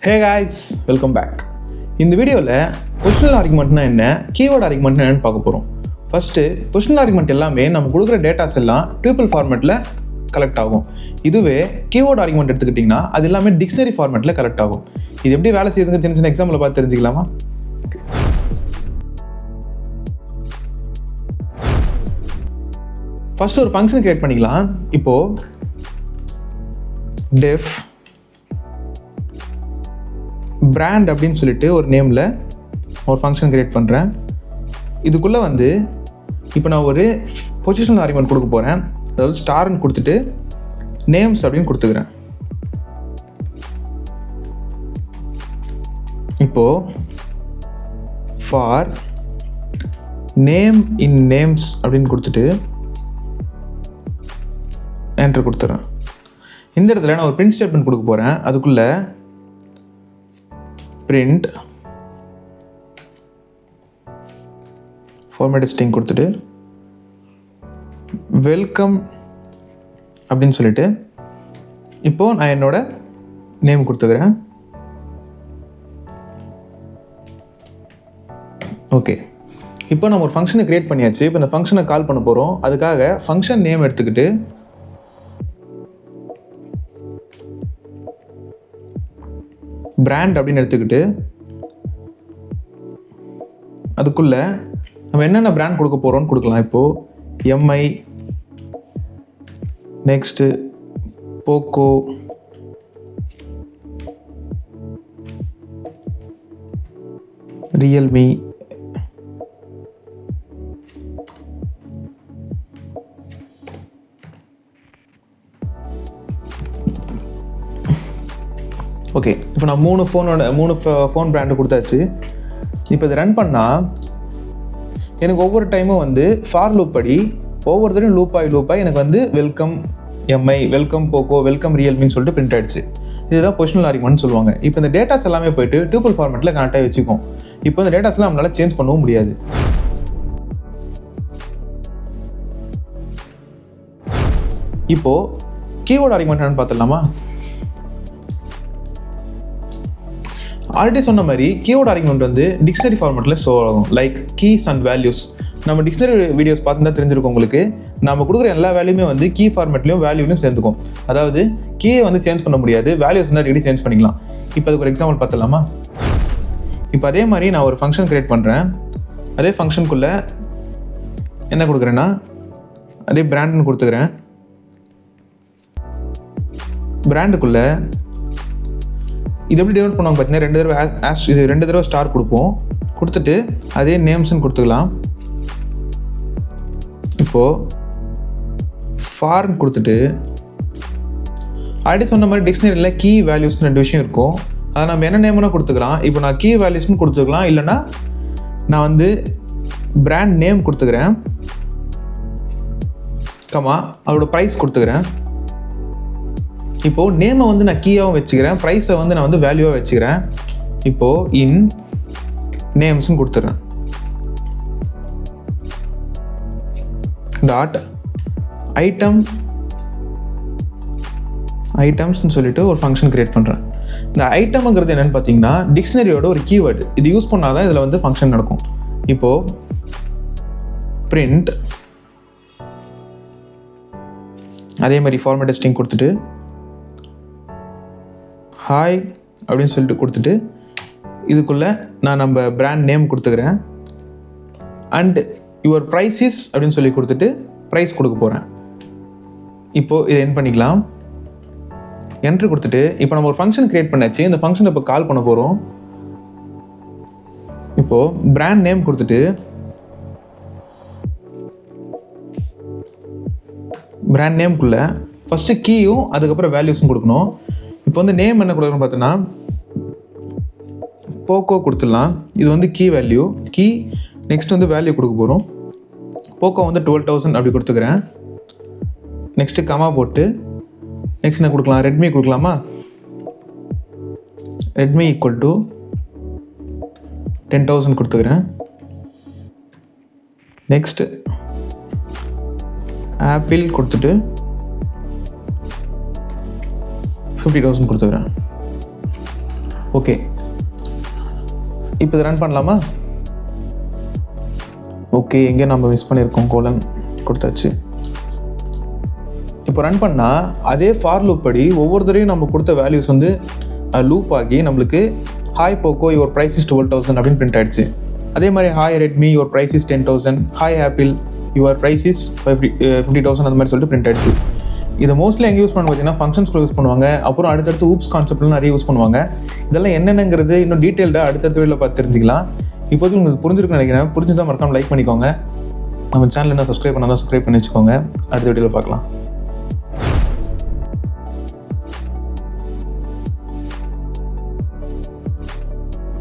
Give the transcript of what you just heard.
Hey guys, welcome back. இந்த வீடியோவில் positional ஆர்குமெண்ட்னா என்ன, கீவேர்ட் ஆர்குமெண்ட்னா என்னன்னு பார்க்க போகிறோம். ஃபஸ்ட்டு பொசிஷனல் ஆர்குமெண்ட் எல்லாமே நம்ம கொடுக்குற டேட்டாஸ் எல்லாம் டியூபிள் ஃபார்மேட்டில் கலெக்ட் ஆகும். இதுவே கீவேர்ட் ஆர்குமெண்ட் எடுத்துக்கிட்டிங்கன்னா அது எல்லாமே டிக்ஷனரி ஃபார்மேட்டில் கலெக்ட் ஆகும். இது எப்படி வேலை செய்யுதுங்க சின்ன சின்ன எக்ஸாம்பிள் பார்த்து தெரிஞ்சுக்கலாமா? ஃபஸ்ட்டு ஒரு ஃபங்க்ஷன் கிரியேட் பண்ணிக்கலாம். இப்போது def brand அப்படின்னு சொல்லிட்டு ஒரு நேமில் ஒரு ஃபங்க்ஷன் கிரியேட் பண்ணுறேன். இதுக்குள்ளே வந்து இப்போ நான் ஒரு பொசிஷனல் ஆர்குமெண்ட் கொடுக்க போகிறேன். அதாவது ஸ்டார்னு கொடுத்துட்டு நேம்ஸ் அப்படின்னு கொடுத்துக்கிறேன். இப்போது ஃபார் நேம் இன் நேம்ஸ் அப்படின்னு கொடுத்துட்டு என்டர் கொடுத்துட்றேன். இந்த இடத்துல நான் ஒரு பிரிண்ட் ஸ்டேட்மெண்ட் கொடுக்க போகிறேன். அதுக்குள்ளே print format string கொடுத்துட்டு welcome அப்படின்னு சொல்லிட்டு இப்போ நான் என்னோட நேம் கொடுத்துக்கிறேன். ஓகே, இப்போ நம்ம ஒரு ஃபங்க்ஷனை கிரியேட் பண்ணியாச்சு. இப்போ இந்த ஃபங்க்ஷனை கால் பண்ண போகிறோம். அதுக்காக ஃபங்க்ஷன் நேம் எடுத்துக்கிட்டு பிராண்ட் அப்படின்னு எடுத்துக்கிட்டு அதுக்குள்ளே நம்ம என்னென்ன பிராண்ட் கொடுக்க போகிறோம்னு கொடுக்கலாம். இப்போது Mi, next Poco, Realme, okay. இப்போ நான் மூணு ஃபோன் பிராண்டு கொடுத்தாச்சு. இப்போ இதை ரன் பண்ணால் எனக்கு ஒவ்வொரு டைமும் வந்து ஃபார் லூப் படி ஒவ்வொரு தடையும் லூப் ஆகி எனக்கு வந்து welcome Mi, welcome Poco, welcome ரியல்மின்னு சொல்லிட்டு பிரிண்ட் ஆகிடுச்சு. இதுதான் பொசிஷனல் ஆர்குமெண்ட்னு சொல்லுவாங்க. இப்போ இந்த டேட்டாஸ் எல்லாமே போயிட்டு டியூபிள் ஃபார்மேட்டில் கனெக்ட் ஆகி வச்சுக்கும். இப்போ இந்த டேட்டாஸ்லாம் நம்மளால் சேஞ்ச் பண்ணவும் முடியாது. இப்போது கீவேர்ட் ஆர்குமெண்ட் என்னன்னு பார்த்துடலாமா? ஆல்ரெடி சொன்ன மாதிரி கீவேர்ட் ஆர்குமெண்ட் வந்து டிக்ஷனரி ஃபார்மேட்டில் ஷோ ஆகும். Like keys and values. நம்ம டிக்ஷனரி வீடியோஸ் பார்த்துதான் தெரிஞ்சிருக்கும் உங்களுக்கு. நம்ம கொடுக்குற எல்லா வேல்யூமே வந்து கீ ஃபார்மேட்லையும் வேல்யூலையும் சேர்ந்துக்கும். அதாவது கீயை வந்து சேஞ்ச் பண்ண முடியாது, வேல்யூஸ் வந்து அடிக்கடி சேஞ்ச் பண்ணிக்கலாம். இப்போ அதுக்கு ஒரு எக்ஸாம்பிள் பார்த்துலாமா? இப்போ அதே மாதிரி நான் ஒரு ஃபங்க்ஷன் கிரியேட் பண்ணுறேன். அதே ஃபங்க்ஷனுக்குள்ளே என்ன கொடுக்குறேன்னா அதே பிராண்டுன்னு கொடுத்துக்கிறேன். பிராண்டுக்குள்ளே இது எப்படி டெவலப் பண்ணுவாங்க பார்த்தீங்கன்னா ரெண்டு தடவை ஸ்டார் கொடுப்போம். கொடுத்துட்டு அதே நேம்ஸ்ன்னு கொடுத்துக்கலாம். இப்போது ஃபார்ன் கொடுத்துட்டு ஆல்ரெடி சொன்ன மாதிரி டிக்ஷனரியில் கீ வேல்யூஸ்னு ரெண்டு விஷயம் இருக்கும். அதை நம்ம என்ன நேம்னா கொடுத்துக்கலாம். இப்போ நான் கீ வேல்யூஸ்னு கொடுத்துக்கலாம், இல்லைனா நான் வந்து பிராண்ட் நேம் கொடுத்துக்கிறேன், அதோட ப்ரைஸ் கொடுத்துக்கிறேன். இப்போது நேமை வந்து நான் கீயாகவும் வச்சுக்கிறேன், ப்ரைஸை வந்து நான் வந்து வேல்யூவாக வச்சுக்கிறேன். இப்போது இன் நேம்ஸ்ன்னு கொடுத்துட்றேன். டாட் ஐட்டம்ஸ்ன்னு சொல்லிட்டு ஒரு ஃபங்க்ஷன் கிரியேட் பண்ணுறேன். இந்த ஐட்டம்ங்கிறது என்னென்னு பார்த்தீங்கன்னா டிக்ஷனரியோட ஒரு கீவேர்டு. இது யூஸ் பண்ணால் தான் இதில் வந்து ஃபங்க்ஷன் நடக்கும். இப்போது print அதே மாதிரி ஃபார்மேட் ஸ்ட்ரிங் கொடுத்துட்டு ஹாய் அப்படின்னு சொல்லிட்டு கொடுத்துட்டு இதுக்குள்ளே நான் நம்ம பிராண்ட் நேம் கொடுத்துக்கிறேன். அண்ட் யுவர் ப்ரைஸ் இஸ் அப்படின்னு சொல்லி கொடுத்துட்டு ப்ரைஸ் கொடுக்க போகிறேன். இப்போது இதை என் பண்ணிக்கலாம். என்ட்ரு கொடுத்துட்டு இப்போ நம்ம ஒரு ஃபங்க்ஷன் க்ரியேட் பண்ணாச்சு. இந்த ஃபங்க்ஷனை இப்போ கால் பண்ண போகிறோம். இப்போது பிராண்ட் நேம் கொடுத்துட்டு பிராண்ட் நேம்குள்ளே ஃபஸ்ட்டு கீயும் அதுக்கப்புறம் வேல்யூஸும் கொடுக்கணும். இப்போ வந்து நேம் என்ன கொடுக்கணும்னு பார்த்தோன்னா போக்கோ கொடுத்துடலாம். இது வந்து கீ வேல்யூ, கீ நெக்ஸ்ட் வந்து வேல்யூ கொடுக்க போகிறோம். போக்கோ வந்து 12,000 அப்படி கொடுத்துக்கிறேன். நெக்ஸ்ட்டு கமா போட்டு நெக்ஸ்ட் என்ன கொடுக்கலாம், ரெட்மி கொடுக்கலாமா? ரெட்மி ஈக்குவல் டு 10,000 கொடுத்துக்கிறேன். நெக்ஸ்ட்டு ஆப்பிள் கொடுத்துட்டு 50,000 கொடுத்துக்கிறேன். ஓகே, இப்போ இதை ரன் பண்ணலாமா? ஓகே, எங்கே நம்ம மிஸ் பண்ணியிருக்கோம், கோலன் கொடுத்தாச்சு. இப்போ ரன் பண்ணால் அதே ஃபார் லூப் படி ஒவ்வொரு தடவையும் நம்ம கொடுத்த வேல்யூஸ் வந்து லூப் ஆகி நம்மளுக்கு hi Poco your price is 12,000 அப்படின்னு பிரிண்ட் ஆகிடுச்சு. அதே மாதிரி hi Redmi your price is 10,000, hi Apple your price is 50,000 அந்த மாதிரி சொல்லிட்டு பிரிண்ட் ஆகிடுச்சு. இதை மோஸ்ட்லி எங்கே யூஸ் பண்ணுவோம் பார்த்தீங்கன்னா ஃபங்க்ஷன்ஸ்குள்ள யூஸ் பண்ணுவாங்க. அப்புறம் அடுத்தடுத்து ஊப்ஸ் கான்செப்ட்லாம் நிறைய யூஸ் பண்ணுவாங்க. இதெல்லாம் என்னென்னங்கிறது இன்னும் டீட்டெயில்டாக அடுத்தடுத்த வீடியோவில் பார்த்து தெரிஞ்சுக்கலாம். இப்போது உங்களுக்கு புரிஞ்சிருக்குன்னு நினைக்கிறேன். புரிஞ்சுதான் மறக்காம லைக் பண்ணிக்கோங்க. நம்ம சேனல் என்ன சப்ஸ்கிரைப் பண்ணாதான் சப்ஸ்கிரைப் பண்ணி வச்சுக்கோங்க. அடுத்த வீடியோவில் பார்க்கலாம்.